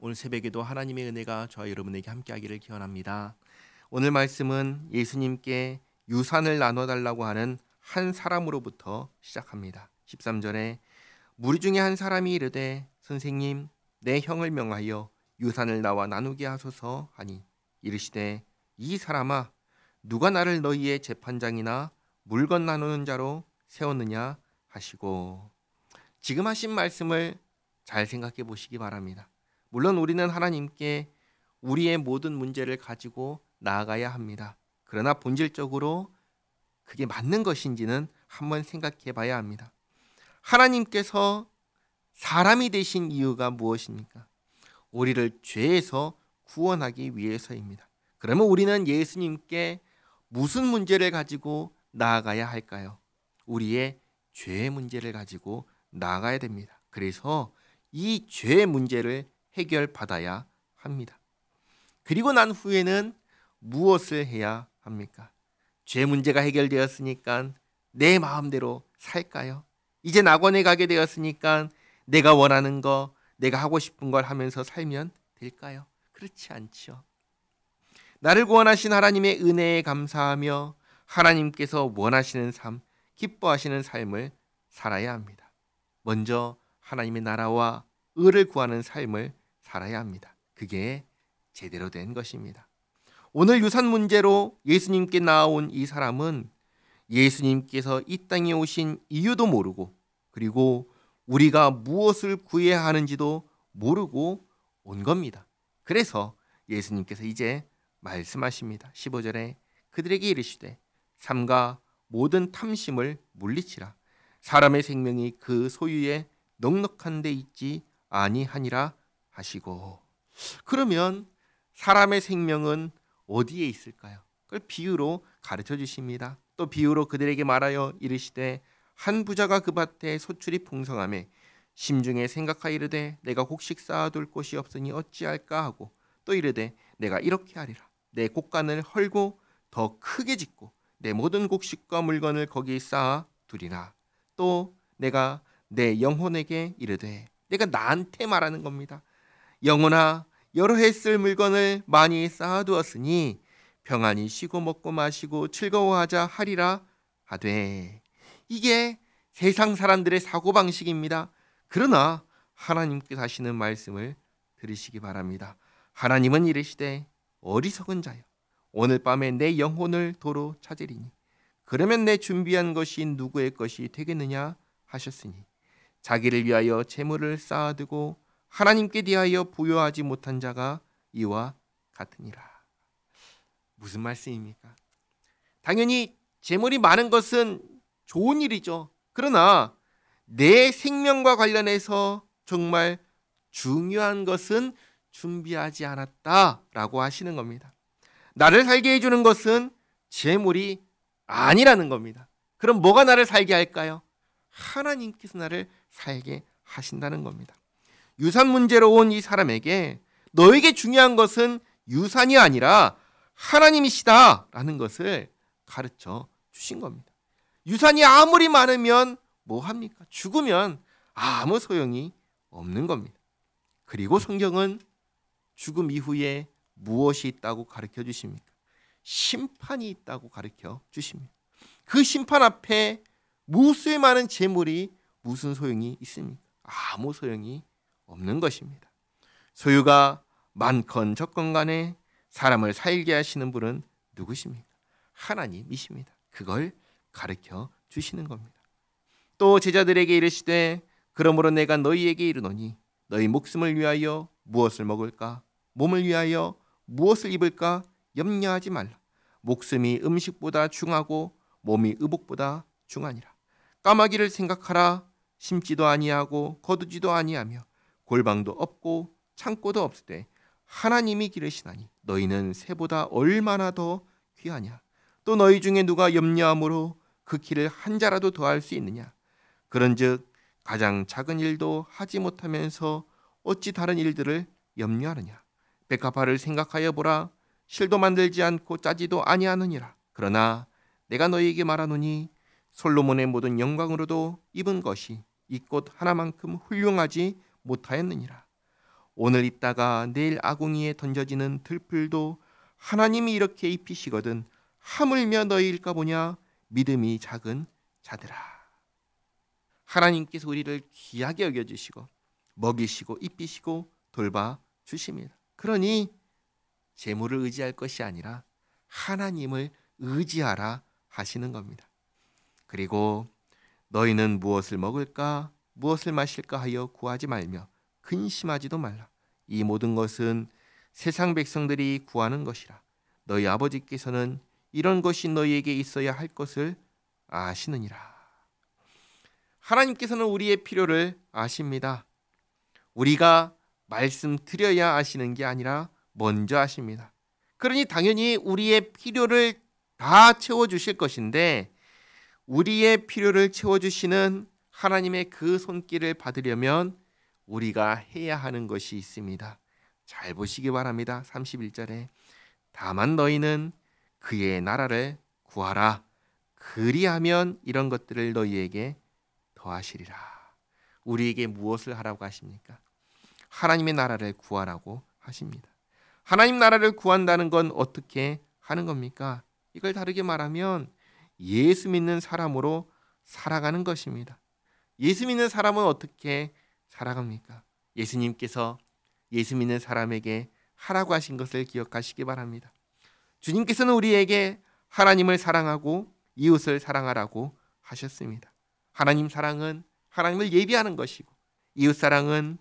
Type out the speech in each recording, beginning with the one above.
오늘 새벽에도 하나님의 은혜가 저와 여러분에게 함께하기를 기원합니다. 오늘 말씀은 예수님께 유산을 나눠달라고 하는 한 사람으로부터 시작합니다. 13절에 무리 중에 한 사람이 이르되 선생님 내 형을 명하여 유산을 나와 나누게 하소서 하니 이르시되 이 사람아 누가 나를 너희의 재판장이나 물건 나누는 자로 세웠느냐 하시고, 지금 하신 말씀을 잘 생각해 보시기 바랍니다. 물론 우리는 하나님께 우리의 모든 문제를 가지고 나아가야 합니다. 그러나 본질적으로 그게 맞는 것인지는 한번 생각해 봐야 합니다. 하나님께서 사람이 되신 이유가 무엇입니까? 우리를 죄에서 구원하기 위해서입니다. 그러면 우리는 예수님께 무슨 문제를 가지고 나아가야 할까요? 우리의 죄의 문제를 가지고 나아가야 됩니다. 그래서 이 죄의 문제를 해결받아야 합니다. 그리고 난 후에는 무엇을 해야 합니까? 죄 문제가 해결되었으니까 내 마음대로 살까요? 이제 낙원에 가게 되었으니까 내가 원하는 거, 내가 하고 싶은 걸 하면서 살면 될까요? 그렇지 않죠. 나를 구원하신 하나님의 은혜에 감사하며 하나님께서 원하시는 삶, 기뻐하시는 삶을 살아야 합니다. 먼저 하나님의 나라와 의를 구하는 삶을 살아야 합니다. 그게 제대로 된 것입니다. 오늘 유산 문제로 예수님께 나온 이 사람은 예수님께서 이 땅에 오신 이유도 모르고, 그리고 우리가 무엇을 구해야 하는지도 모르고 온 겁니다. 그래서 예수님께서 이제 말씀하십니다. 15절에 그들에게 이르시되 삼가 모든 탐심을 물리치라. 사람의 생명이 그 소유에 넉넉한 데 있지 아니하니라 하시고, 그러면 사람의 생명은 어디에 있을까요? 그걸 비유로 가르쳐 주십니다. 또 비유로 그들에게 말하여 이르시되 한 부자가 그 밭에 소출이 풍성하매 심중에 생각하여 이르되 내가 곡식 쌓아둘 곳이 없으니 어찌할까 하고, 또 이르되 내가 이렇게 하리라. 내 곡간을 헐고 더 크게 짓고 내 모든 곡식과 물건을 거기 쌓아 두리라. 또 내가 내 영혼에게 이르되, 내가 나한테 말하는 겁니다. 영혼아 여러 해 쓸 물건을 많이 쌓아두었으니 평안히 쉬고 먹고 마시고 즐거워하자 하리라 하되. 이게 세상 사람들의 사고방식입니다. 그러나 하나님께서 하시는 말씀을 들으시기 바랍니다. 하나님은 이르시되 어리석은 자여 오늘 밤에 내 영혼을 도로 찾으리니 그러면 내 준비한 것이 누구의 것이 되겠느냐 하셨으니 자기를 위하여 재물을 쌓아두고 하나님께 대하여 부여하지 못한 자가 이와 같으니라. 무슨 말씀입니까? 당연히 재물이 많은 것은 좋은 일이죠. 그러나 내 생명과 관련해서 정말 중요한 것은 준비하지 않았다라고 하시는 겁니다. 나를 살게 해주는 것은 재물이 아니라는 겁니다. 그럼 뭐가 나를 살게 할까요? 하나님께서 나를 살게 하신다는 겁니다. 유산 문제로 온 이 사람에게 너에게 중요한 것은 유산이 아니라 하나님이시다라는 것을 가르쳐 주신 겁니다. 유산이 아무리 많으면 뭐합니까? 죽으면 아무 소용이 없는 겁니다. 그리고 성경은 죽음 이후에 무엇이 있다고 가르쳐 주십니까? 심판이 있다고 가르쳐 주십니다. 그 심판 앞에 무수히 많은 재물이 무슨 소용이 있습니까? 아무 소용이 없는 것입니다. 소유가 많건 적건 간에 사람을 살게 하시는 분은 누구십니까? 하나님이십니다. 그걸 가르쳐 주시는 겁니다. 또 제자들에게 이르시되 그러므로 내가 너희에게 이르노니 너희 목숨을 위하여 무엇을 먹을까? 몸을 위하여 무엇을 입을까? 염려하지 말라. 목숨이 음식보다 중하고 몸이 의복보다 중하니라. 까마귀를 생각하라. 심지도 아니하고 거두지도 아니하며 골방도 없고 창고도 없으되 하나님이 기르시나니 너희는 새보다 얼마나 더 귀하냐. 또 너희 중에 누가 염려함으로 그 키를 한 자라도 더할 수 있느냐. 그런즉 가장 작은 일도 하지 못하면서 어찌 다른 일들을 염려하느냐. 백합화를 생각하여 보라. 실도 만들지 않고 짜지도 아니하느니라. 그러나 내가 너희에게 말하노니 솔로몬의 모든 영광으로도 입은 것이 이 꽃 하나만큼 훌륭하지 못하였느니라. 오늘 있다가 내일 아궁이에 던져지는 들풀도 하나님이 이렇게 입히시거든 하물며 너희일까 보냐 믿음이 작은 자들아. 하나님께서 우리를 귀하게 여겨주시고 먹이시고 입히시고 돌봐 주십니다. 그러니 재물을 의지할 것이 아니라 하나님을 의지하라 하시는 겁니다. 그리고 너희는 무엇을 먹을까 무엇을 마실까 하여 구하지 말며 근심하지도 말라. 이 모든 것은 세상 백성들이 구하는 것이라. 너희 아버지께서는 이런 것이 너희에게 있어야 할 것을 아시느니라. 하나님께서는 우리의 필요를 아십니다. 우리가 말씀드려야 아시는 게 아니라 먼저 아십니다. 그러니 당연히 우리의 필요를 다 채워주실 것인데 우리의 필요를 채워주시는 하나님의 그 손길을 받으려면 우리가 해야 하는 것이 있습니다. 잘 보시기 바랍니다. 31절에 다만 너희는 그의 나라를 구하라. 그리하면 이런 것들을 너희에게 더하시리라. 우리에게 무엇을 하라고 하십니까? 하나님의 나라를 구하라고 하십니다. 하나님 나라를 구한다는 건 어떻게 하는 겁니까? 이걸 다르게 말하면 예수 믿는 사람으로 살아가는 것입니다. 예수 믿는 사람은 어떻게 살아갑니까? 예수님께서 예수 믿는 사람에게 하라고 하신 것을 기억하시기 바랍니다. 주님께서는 우리에게 하나님을 사랑하고 이웃을 사랑하라고 하셨습니다. 하나님 사랑은 하나님을 예비하는 것이고 이웃 사랑은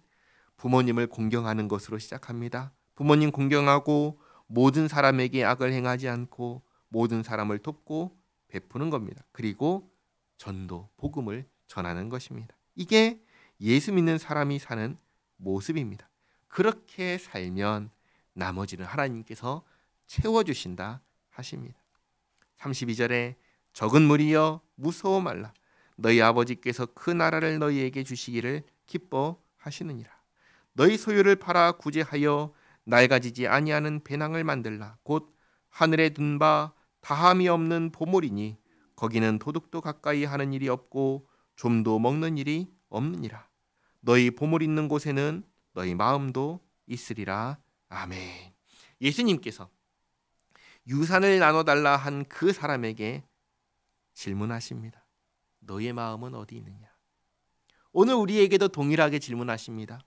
부모님을 공경하는 것으로 시작합니다. 부모님 공경하고 모든 사람에게 악을 행하지 않고 모든 사람을 돕고 베푸는 겁니다. 그리고 전도, 복음을 전하는 것입니다. 이게 예수 믿는 사람이 사는 모습입니다. 그렇게 살면 나머지는 하나님께서 채워주신다 하십니다. 32절에 적은 무리여 무서워 말라. 너희 아버지께서 그 나라를 너희에게 주시기를 기뻐하시느니라. 너희 소유를 팔아 구제하여 낡아지지 아니하는 배낭을 만들라. 곧 하늘에 둔 바 다함이 없는 보물이니 거기는 도둑도 가까이 하는 일이 없고 좀도 먹는 일이 없느니라. 너희 보물 있는 곳에는 너희 마음도 있으리라. 아멘. 예수님께서 유산을 나눠달라 한 그 사람에게 질문하십니다. 너의 마음은 어디 있느냐? 오늘 우리에게도 동일하게 질문하십니다.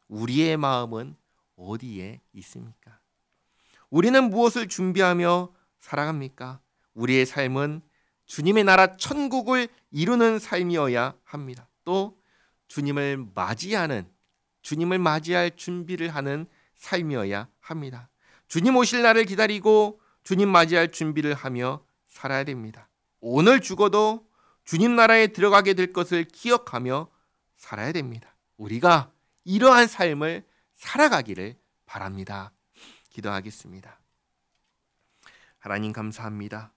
우리의 마음은 어디에 있습니까? 우리는 무엇을 준비하며 살아갑니까? 우리의 삶은 주님의 나라 천국을 이루는 삶이어야 합니다. 또 주님을 맞이할 준비를 하는 삶이어야 합니다. 주님 오실 날을 기다리고 주님 맞이할 준비를 하며 살아야 됩니다. 오늘 죽어도 주님 나라에 들어가게 될 것을 기억하며 살아야 됩니다. 우리가 이러한 삶을 살아가기를 바랍니다. 기도하겠습니다. 하나님 감사합니다.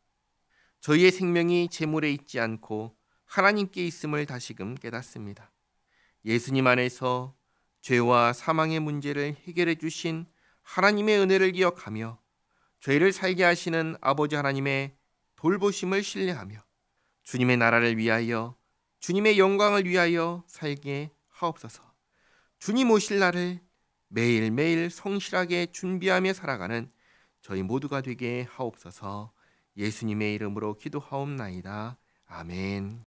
저희의 생명이 재물에 있지 않고 하나님께 있음을 다시금 깨닫습니다. 예수님 안에서 죄와 사망의 문제를 해결해 주신 하나님의 은혜를 기억하며 죄를 살게 하시는 아버지 하나님의 돌보심을 신뢰하며 주님의 나라를 위하여 주님의 영광을 위하여 살게 하옵소서. 주님 오실 날을 매일매일 성실하게 준비하며 살아가는 저희 모두가 되게 하옵소서. 예수님의 이름으로 기도하옵나이다. 아멘.